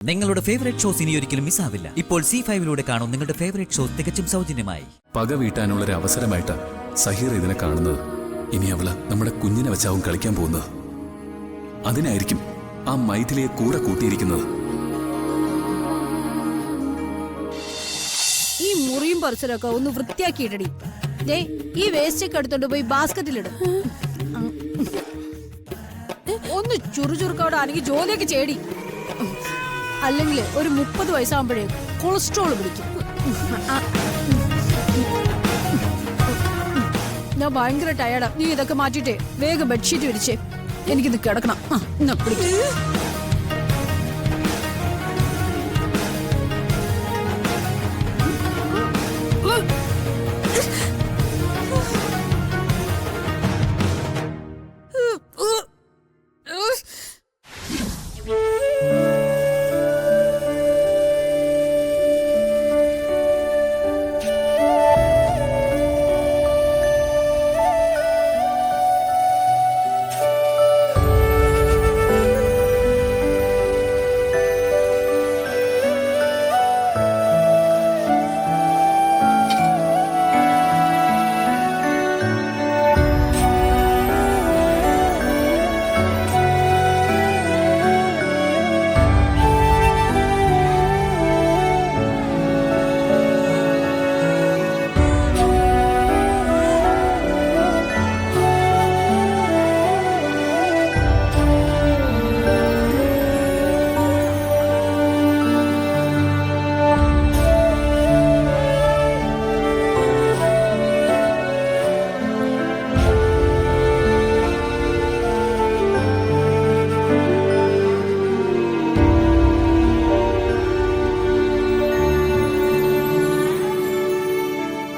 നിങ്ങളുടെ favourite shows ഇനി ഒരിക്കലും മിസ്സാവില്ല. ഇപ്പോൾ C5 കാണും നിങ്ങളുടെ ഫേവറേറ്റ് ഷോസ് തികച്ചും സൗജന്യമായി. പക വീട്ടാനുള്ള ഒരു അവസരമായിട്ട് സഹീർ ഇതിനെ കാണുന്നത്. ഇനി അവള് നമ്മുടെ കുഞ്ഞിനെ വെച്ചാവും കളിക്കാൻ പോകുന്നത്. അതിനായിരിക്കും ആ മൈഥിലിയെ കൂടെ കൂട്ടിയിരിക്കുന്നത്. ഈ മുറിയും പരിസരമൊക്കെ ഒന്ന് വൃത്തിയാക്കിയിടടി. ഈ വേസ്റ്റ് ഒക്കെ എടുത്തോണ്ട് പോയി ബാസ്ക്കറ്റിലിടും. ഒന്ന് ചുറുചുറുക്കോടെ ആണെങ്കിൽ ജോലിയൊക്കെ ചേടി. അല്ലെങ്കിൽ ഒരു 30 വയസ്സാകുമ്പോഴേ കൊളസ്ട്രോൾ പിടിക്കും. ഞാൻ ഭയങ്കര ടയർഡാ. നീ ഇതൊക്കെ മാറ്റിട്ടേ വേഗം ബെഡ്ഷീറ്റ് വിരിച്ചേ. എനിക്കിത് കിടക്കണം. പിടിക്കും.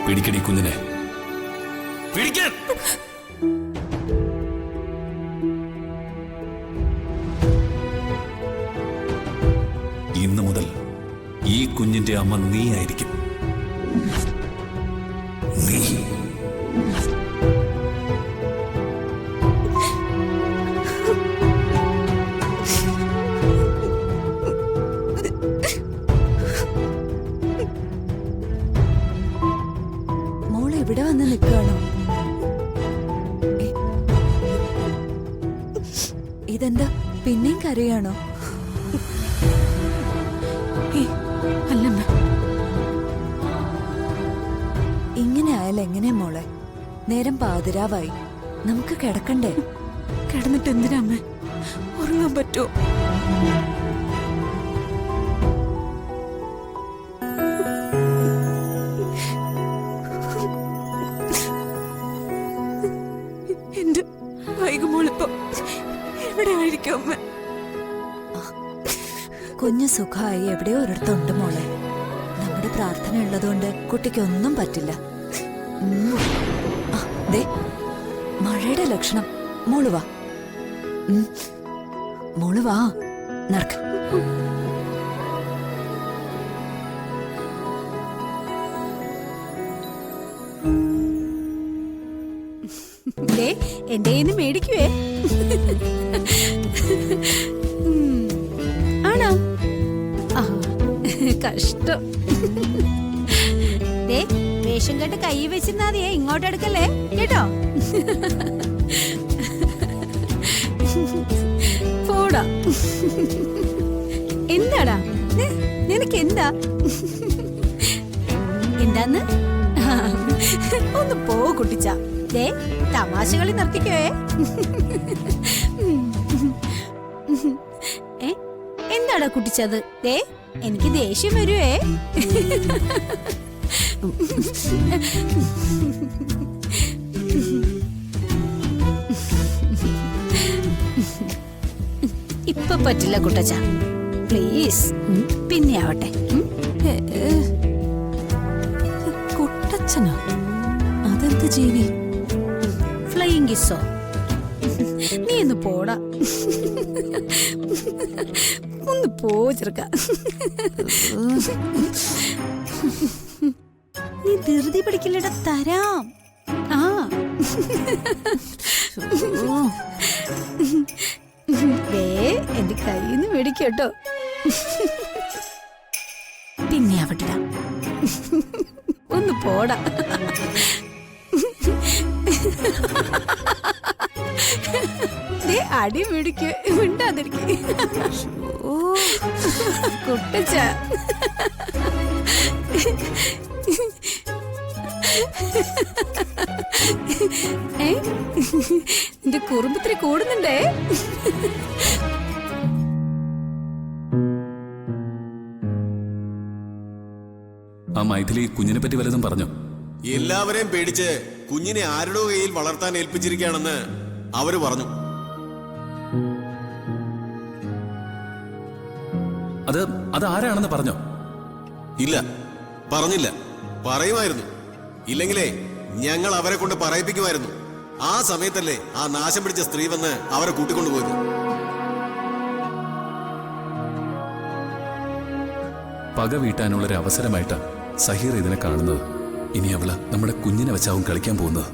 പിടിക്കടി കുഞ്ഞിനെ, പിടിക്കാൻ. ഇന്നു മുതൽ ഈ കുഞ്ഞിന്റെ അമ്മ നീ ആയിരിക്കും. നീ ഇവിടെ വന്ന് നിൽക്കുകയാണോ? ഇതെന്താ പിന്നെയും കരയാണോ? അല്ലമ്മ, ഇങ്ങനെ ആയാലും എങ്ങനെയാ മോളെ? നേരം പാതിരാവായി. നമുക്ക് കിടക്കണ്ടേ? കിടന്നിട്ട് എന്തിനാ അമ്മ? ഉറങ്ങാൻ പറ്റുമോ? എന്റെ വൈകുമോളിപ്പോ എവിടെയായിരിക്കും അമ്മ? കുഞ്ഞ് സുഖമായി എവിടെയോ ഒരിടത്തുണ്ട് മോളെ. നമ്മുടെ പ്രാർത്ഥന ഉള്ളതുകൊണ്ട് കുട്ടിക്കൊന്നും പറ്റില്ല. മഴയുടെ ലക്ഷണം. മോള് വാ, മോള് വാ, നടക്ക. എന്റെ മേടിക്കുവേ. ആണോ? കഷ്ടം. വേഷം കെട്ട് കൈ വെച്ചിരുന്നാതിയേ, ഇങ്ങോട്ട് എടുക്കല്ലേ കേട്ടോ. പോടാ. എന്താടാ നിനക്ക്? എന്താ എന്താന്ന്? ഒന്ന് പോ കുട്ടിച്ച. തമാശകളി നിർത്തിക്കേ. എന്താടാ കുട്ടിച്ചത്? എനിക്ക് ദേഷ്യം വരുവേ. ഇപ്പൊ പറ്റില്ല കുട്ടച്ച, പ്ലീസ്. പിന്നെ ആവട്ടെ. കുട്ടച്ചനോ? അതെന്ത് ജീവി? ഫ്ലൈയിങ് കിസ്സോ? നീ ഒന്ന് പോടാ. ഒന്ന് പോ ചെറുക്ക. നീ ധൃതി പിടിക്കില്ലട, തരാം. എന്റെ കയ്യിൽ നിന്ന് മേടിക്കട്ടോ. പിന്നെ അവിടെ ഒന്ന് പോടാ. അടി പിടിക്ക്, മിണ്ടാതിരിക്ക്. കുട്ടച്ച എന്റെ കുറുമ്പത്തിരി കൂടുന്നുണ്ടേ. ആ മൈഥിലി കുഞ്ഞിനെ പറ്റി വല്ലതും പറഞ്ഞോ? എല്ലാവരെയും പേടിച്ച് കുഞ്ഞിനെ ആരുടെ കയ്യിൽ വളർത്താൻ ഏൽപ്പിച്ചിരിക്കുകയാണെന്ന് അവര് പറഞ്ഞു. അത് ആരാണെന്ന് പറഞ്ഞോ? ഇല്ല, പറഞ്ഞില്ല. പറയുമായിരുന്നു. ഇല്ലെങ്കിലേ ഞങ്ങൾ അവരെ കൊണ്ട് പറയിപ്പിക്കുമായിരുന്നു. ആ സമയത്തല്ലേ ആ നാശം പിടിച്ച സ്ത്രീ വന്ന് അവരെ കൂട്ടിക്കൊണ്ടുപോയത്. പക വീട്ടാനുള്ളൊരു അവസരമായിട്ടാ സഹീർ ഇതിനെ കാണുന്നത്. ഇനി അവള് നമ്മുടെ കുഞ്ഞിനെ വെച്ചാവും കളിക്കാൻ പോകുന്നത്.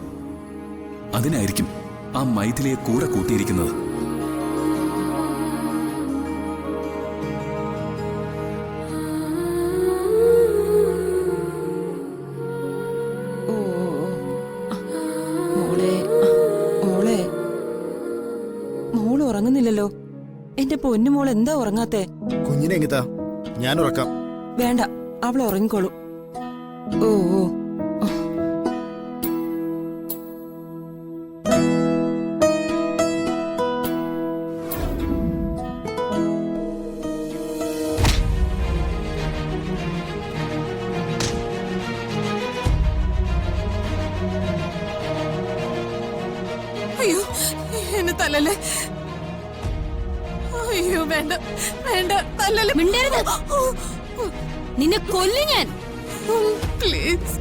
അതിനായിരിക്കും ആ മൈഥിലിയെ കൂടെ കൂട്ടിയിരിക്കുന്നത്. മോള് ഉറങ്ങുന്നില്ലല്ലോ. എന്റെ പൊന്നുമോൾ എന്താ ഉറങ്ങാത്തെ? കുഞ്ഞിനെ എങ്ങിത്താ, ഞാൻ ഉറക്കാം. വേണ്ട, അവൾ ഉറങ്ങിക്കോളൂ. ഓ ഓ അയ്യോ, എന്നെ തല്ലല്ലേ. അയ്യോ, വേണ്ട വേണ്ട, തല്ലല്ലേ. മിണ്ടരുത്, നിന്നെ കൊല്ലു ഞാൻ. പ്ലീസ്.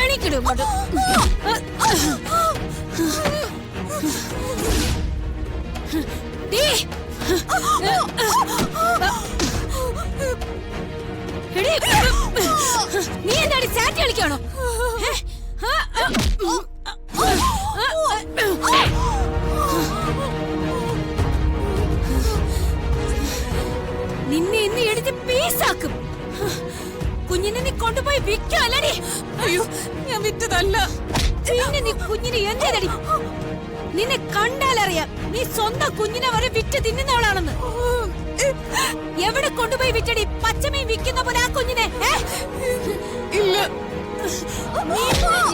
എണീക്കിടും. നീ എന്താടി സാറ്റ് കളിക്കാണോ? നിന്നെ ഇന്ന് എടുത്ത് പീസാക്കും. കുഞ്ഞിനെ നീ കൊണ്ടുപോയി വിൽക്കാലടി. അയ്യോ, ഞാൻ വിറ്റതല്ല. പിന്നെ നീ കുഞ്ഞിനെ എന്തേലടി? നിന്നെ കണ്ടാലറിയാം നീ സ്വന്തം കുഞ്ഞിനെ വരെ വിറ്റ് തിന്നുന്നവളാണെന്ന്. എവിടെ കൊണ്ടുപോയി വിറ്റടി? പച്ചമീൻ വിൽക്കുന്ന പോലെ ആ കുഞ്ഞിനെ. ഇല്ല,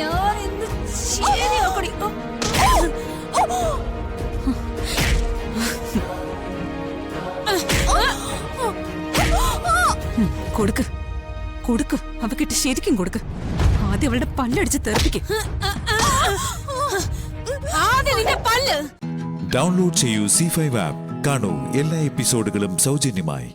ഞാൻ ഇന്ന് ശരിയാക്കടി. കൊടുക്ക് കൊടുക്ക്, അവക്കിട്ട് ശരിക്കും കൊടുക്ക്. ആദ്യം അവളുടെ പല്ലടിച്ച് തെറിപ്പിക്കും. ആദ്യം നിന്റെ പല്ല്. ഡൗൺലോഡ് ചെയ്യൂ C5 ആപ്പ്. കാണൂ എല്ലാ എപ്പിസോഡുകളും സൗജന്യമായി.